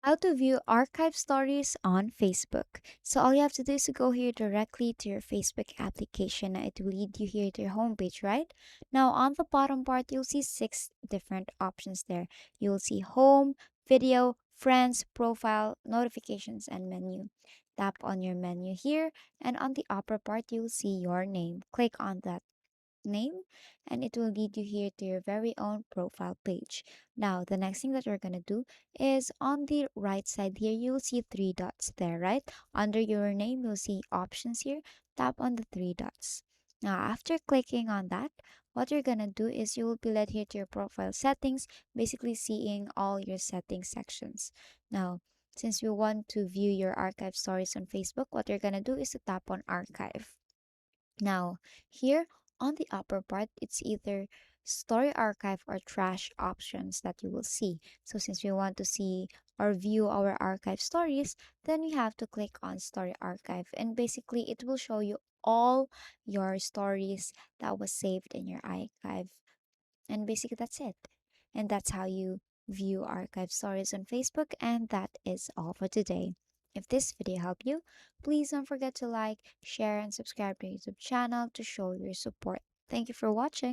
How to view archive stories on Facebook. So all you have to do is to go here directly to your Facebook application. It will lead you here to your homepage, right? Now on the bottom part, you'll see six different options there. You'll see home, video, friends, profile, notifications, and menu. Tap on your menu here, and on the upper part, you'll see your name. Click on that name and it will lead you here to your very own profile page. Now, the next thing that you're going to do is on the right side here, you'll see three dots there, right? Under your name, you'll see options here. Tap on the three dots. Now, after clicking on that, what you're going to do is you will be led here to your profile settings, basically seeing all your settings sections. Now, since we want to view your archive stories on Facebook, what you're going to do is to tap on archive. Now, here on the upper part, it's either story archive or trash options that you will see. So since we want to see or view our archive stories, then we have to click on story archive and basically it will show you all your stories that was saved in your archive. And basically that's it. And that's how you view archive stories on Facebook. And that is all for today. If this video helped you, please don't forget to like, share, and subscribe to our YouTube channel to show your support. Thank you for watching.